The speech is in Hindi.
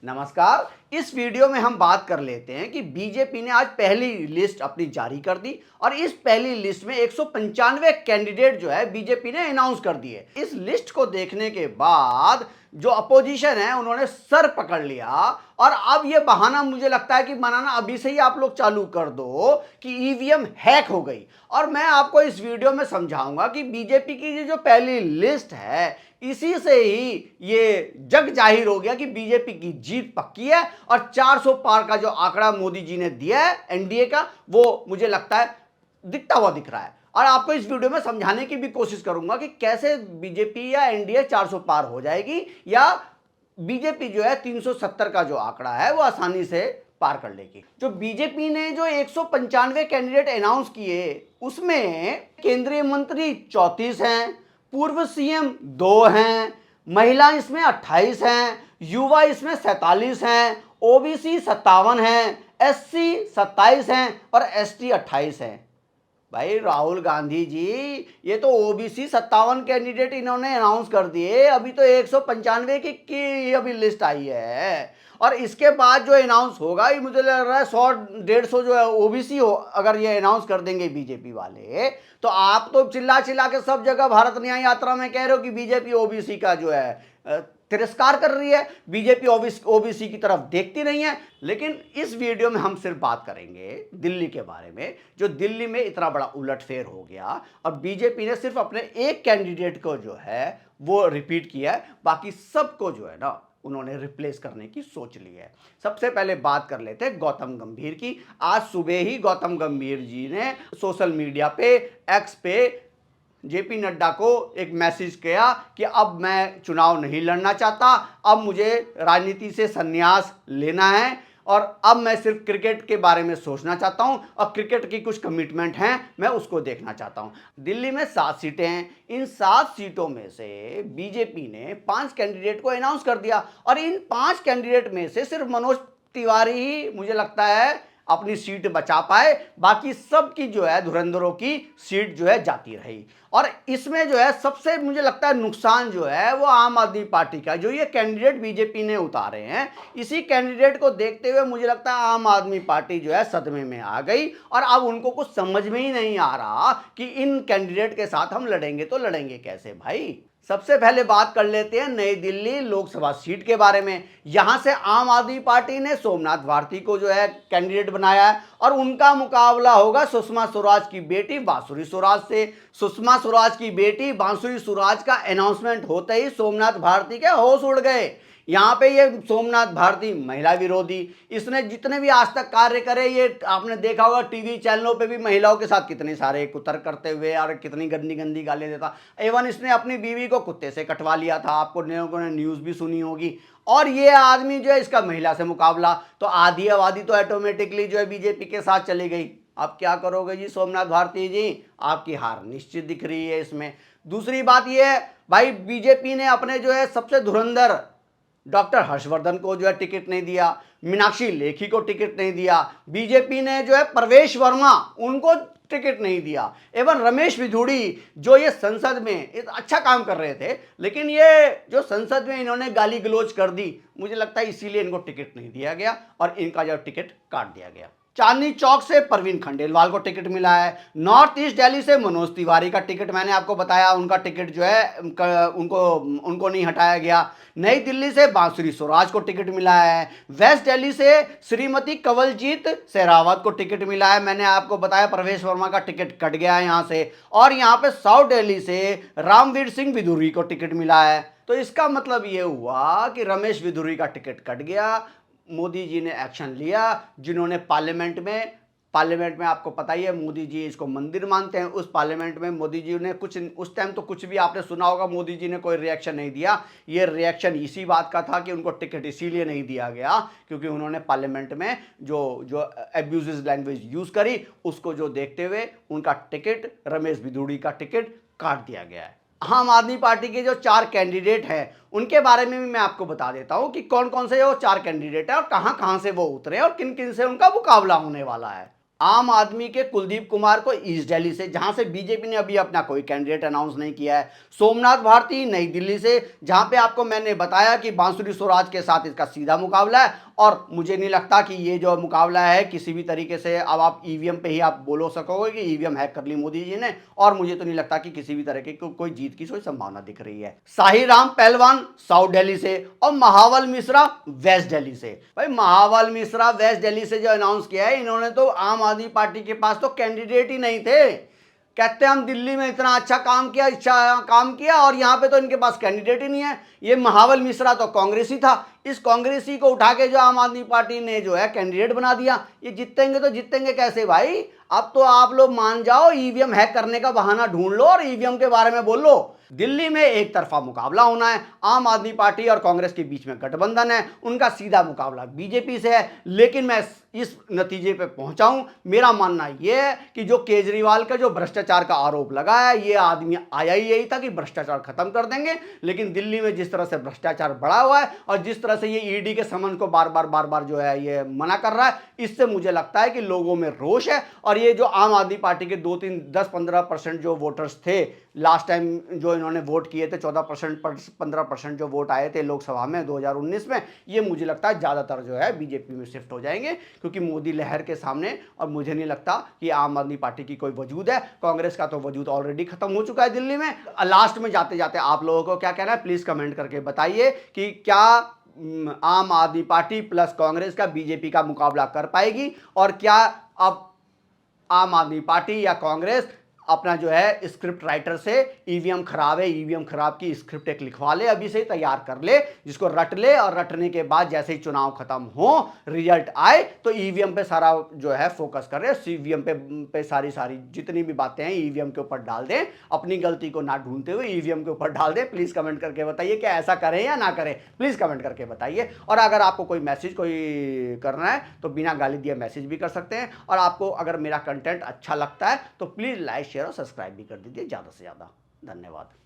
नमस्कार। इस वीडियो में हम बात कर लेते हैं कि बीजेपी ने आज पहली लिस्ट अपनी जारी कर दी और इस पहली लिस्ट में 195 कैंडिडेट जो है बीजेपी ने अनाउंस कर दिए। इस लिस्ट को देखने के बाद जो अपोजिशन है उन्होंने सर पकड़ लिया और अब ये बहाना मुझे लगता है कि बनाना अभी से ही आप लोग चालू कर दो कि ईवीएम हैक हो गई। और मैं आपको इस वीडियो में समझाऊंगा कि बीजेपी की जो पहली लिस्ट है इसी से ही ये जग जाहिर हो गया कि बीजेपी की जीत पक्की है और 400 पार का जो आंकड़ा मोदी जी ने दिया है एनडीए का वो मुझे लगता है दिखता हुआ दिख रहा है। और आपको इस वीडियो में समझाने की भी कोशिश करूंगा कि कैसे बीजेपी या एनडीए 400 पार हो जाएगी या बीजेपी जो है 370 का जो आंकड़ा है वो आसानी से पार कर लेगी। जो बीजेपी ने जो 195 कैंडिडेट अनाउंस किए उसमें केंद्रीय मंत्री 34 हैं, पूर्व सीएम 2 हैं, महिला इसमें 28 हैं, युवा इसमें 47 हैं, ओबीसी 57 हैं, एससी 27 हैं और एसटी 28 हैं। भाई राहुल गांधी जी, ये तो ओबीसी 57 कैंडिडेट इन्होंने अनाउंस कर दिए, अभी तो 195 की अभी लिस्ट आई है और इसके बाद जो अनाउंस होगा ये मुझे लग रहा है 100-150 जो है ओबीसी हो। अगर ये अनाउंस कर देंगे बीजेपी वाले तो आप तो चिल्ला चिल्ला के सब जगह भारत न्याय यात्रा में कह रहे हो कि बीजेपी ओबीसी का जो है तिरस्कार कर रही है, बीजेपी ओबीसी की तरफ देखती नहीं है। लेकिन इस वीडियो में हम सिर्फ बात करेंगे दिल्ली के बारे में, जो दिल्ली में इतना बड़ा उलटफेर हो गया और बीजेपी ने सिर्फ अपने एक कैंडिडेट को जो है वो रिपीट किया है, बाकी सबको जो है ना उन्होंने रिप्लेस करने की सोच ली है। सबसे पहले बात कर लेते हैं गौतम गंभीर की। आज सुबह ही गौतम गंभीर जी ने सोशल मीडिया पे एक्स पे जेपी नड्डा को एक मैसेज किया कि अब मैं चुनाव नहीं लड़ना चाहता, अब मुझे राजनीति से संन्यास लेना है और अब मैं सिर्फ क्रिकेट के बारे में सोचना चाहता हूं और क्रिकेट की कुछ कमिटमेंट हैं मैं उसको देखना चाहता हूं। दिल्ली में 7 सीटें हैं, इन 7 सीटों में से बीजेपी ने 5 कैंडिडेट को अनाउंस कर दिया और इन 5 कैंडिडेट में से सिर्फ मनोज तिवारी ही मुझे लगता है अपनी सीट बचा पाए, बाकी सब की जो है धुरंधरों की सीट जो है जाती रही। और इसमें जो है सबसे मुझे लगता है नुकसान जो है वो आम आदमी पार्टी का, जो ये कैंडिडेट बीजेपी ने उतारे हैं इसी कैंडिडेट को देखते हुए मुझे लगता है आम आदमी पार्टी जो है सदमे में आ गई और अब उनको कुछ समझ में ही नहीं आ रहा कि इन कैंडिडेट के साथ हम लड़ेंगे तो लड़ेंगे कैसे। भाई सबसे पहले बात कर लेते हैं नई दिल्ली लोकसभा सीट के बारे में। यहां से आम आदमी पार्टी ने सोमनाथ भारती को जो है कैंडिडेट बनाया है और उनका मुकाबला होगा सुषमा स्वराज की बेटी बांसुरी स्वराज से। सुषमा स्वराज की बेटी बांसुरी स्वराज का अनाउंसमेंट होते ही सोमनाथ भारती के होश उड़ गए। यहाँ पे ये सोमनाथ भारती महिला विरोधी, इसने जितने भी आज तक कार्य करे, ये आपने देखा होगा टीवी चैनलों पे भी महिलाओं के साथ कितने सारे कुतर करते हुए और कितनी गंदी गंदी गाली देता। एवन इसने अपनी बीवी को कुत्ते से कटवा लिया था, आपको लोगों ने न्यूज़ भी सुनी होगी। और ये आदमी जो है इसका महिला से मुकाबला, तो आधी आबादी तो ऑटोमेटिकली जो है बीजेपी के साथ चली गई। अब क्या करोगे जी सोमनाथ भारती जी, आपकी हार निश्चित दिख रही है इसमें। दूसरी बात ये है भाई, बीजेपी ने अपने जो है सबसे धुरंधर डॉक्टर हर्षवर्धन को जो है टिकट नहीं दिया, मीनाक्षी लेखी को टिकट नहीं दिया, बीजेपी ने जो है प्रवेश वर्मा उनको टिकट नहीं दिया, एवं रमेश विधुड़ी जो ये संसद में अच्छा काम कर रहे थे लेकिन ये जो संसद में इन्होंने गाली गलौज कर दी, मुझे लगता है इसीलिए इनको टिकट नहीं दिया गया और इनका जो टिकट काट दिया गया। चांदनी चौक से परवीन खंडेलवाल को टिकट मिला है। नॉर्थ ईस्ट दिल्ली से मनोज तिवारी का टिकट, मैंने आपको बताया उनका टिकट जो है उनको नहीं हटाया गया। नई दिल्ली से बांसुरी स्वराज को टिकट मिला है। वेस्ट दिल्ली से श्रीमती कंवलजीत शेरावत को टिकट मिला है, मैंने आपको बताया प्रवेश वर्मा का टिकट कट गया है यहाँ से। और यहाँ पे साउथ दिल्ली से रामवीर सिंह विधुरी को टिकट मिला है। तो इसका मतलब ये हुआ कि रमेश विधुरी का टिकट कट गया। मोदी जी ने एक्शन लिया, जिन्होंने पार्लियामेंट में आपको पता ही है मोदी जी इसको मंदिर मानते हैं, उस पार्लियामेंट में मोदी जी ने कुछ उस टाइम तो कुछ भी आपने सुना होगा, मोदी जी ने कोई रिएक्शन नहीं दिया। ये रिएक्शन इसी बात का था कि उनको टिकट इसीलिए नहीं दिया गया क्योंकि उन्होंने पार्लियामेंट में जो एब्यूजिव लैंग्वेज यूज़ करी, उसको जो देखते हुए उनका टिकट, रमेश विधुड़ी का टिकट काट दिया गया है। आम आदमी पार्टी के जो 4 कैंडिडेट हैं उनके बारे में भी मैं आपको बता देता हूं कि कौन कौन से वो 4 कैंडिडेट हैं और कहां कहां से वो उतरे और किन किन से उनका मुकाबला होने वाला है। आम आदमी के कुलदीप कुमार को ईस्ट दिल्ली से, जहां से बीजेपी ने अभी अपना कोई कैंडिडेट अनाउंस नहीं किया है। सोमनाथ भारती नई दिल्ली से, जहां पे आपको मैंने बताया कि बांसुरी स्वराज के साथ इसका सीधा मुकाबला है, और मुझे नहीं लगता कि ये जो मुकाबला है किसी भी तरीके से, अब आप ईवीएम पे ही आप बोलो सकोगे कि ईवीएम हैक कर ली मोदी जी ने, और मुझे तो नहीं लगता कि किसी भी तरह की कोई जीत की कोई संभावना दिख रही है। साहिराम पहलवान साउथ दिल्ली से और महावल मिश्रा वेस्ट दिल्ली से। भाई महावल मिश्रा वेस्ट दिल्ली से जो अनाउंस किया है, इन्होंने तो आम आदमी पार्टी के पास तो कैंडिडेट ही नहीं थे। कहते हैं हम दिल्ली में इतना अच्छा काम किया और यहां पे तो इनके पास कैंडिडेट ही नहीं है। ये महावल मिश्रा तो कांग्रेसी था, इस कांग्रेसी को उठा के जो आम आदमी पार्टी ने जो है कैंडिडेट बना दिया। ये जीतेंगे तो जीतेंगे कैसे भाई? अब तो आप लोग मान जाओ, ईवीएम हैक करने का बहाना ढूंढ लो और ईवीएम के बारे में बोल लो। दिल्ली में एक तरफा मुकाबला होना है, आम आदमी पार्टी और कांग्रेस के बीच में गठबंधन है, उनका सीधा मुकाबला बीजेपी से है। लेकिन मैं इस नतीजे पे पहुंचा हूं, मेरा मानना यह है कि जो केजरीवाल का जो भ्रष्टाचार का आरोप लगा है, ये आदमी आया ही यही था कि भ्रष्टाचार खत्म कर देंगे। लेकिन दिल्ली में जिस तरह से भ्रष्टाचार बढ़ा हुआ है और जिस तरह से ये ईडी के समन को बार बार जो है ये मना कर रहा है, इससे मुझे लगता है कि लोगों में रोष है। और ये जो आम आदमी पार्टी के 2-3-10-15% जो वोटर्स थे लास्ट टाइम जो इन्होंने वोट किए थे, 14% 15% जो वोट आए थे लोकसभा में 2019 में, ये मुझे लगता है ज़्यादातर जो है बीजेपी में शिफ्ट हो जाएंगे, क्योंकि मोदी लहर के सामने और मुझे नहीं लगता कि आम आदमी पार्टी की कोई वजूद है। कांग्रेस का तो वजूद ऑलरेडी खत्म हो चुका है दिल्ली में। लास्ट में जाते जाते आप लोगों को क्या कहना है प्लीज़ कमेंट करके बताइए कि क्या आम आदमी पार्टी प्लस कांग्रेस का बीजेपी का मुकाबला कर पाएगी, और क्या अब आम आदमी पार्टी या कांग्रेस अपना जो है स्क्रिप्ट राइटर से ईवीएम खराब है, ईवीएम खराब की स्क्रिप्ट एक लिखवा ले, अभी से तैयार कर ले, जिसको रट ले, और रटने के बाद जैसे ही चुनाव खत्म हो, रिजल्ट आए, तो ईवीएम पे सारा जो है फोकस कर रहे, ईवीएम पे सारी जितनी भी बातें हैं ईवीएम के ऊपर डाल दें, अपनी गलती को ना ढूंढते हुए ईवीएम के ऊपर डाल दें। प्लीज कमेंट करके बताइए कि ऐसा करें या ना करें, प्लीज कमेंट करके बताइए। और अगर आपको कोई मैसेज कोई करना है तो बिना गाली दिए मैसेज भी कर सकते हैं। और आपको अगर मेरा कंटेंट अच्छा लगता है तो प्लीज लाइक शेयर और सब्सक्राइब भी कर दीजिए ज़्यादा से ज़्यादा। धन्यवाद।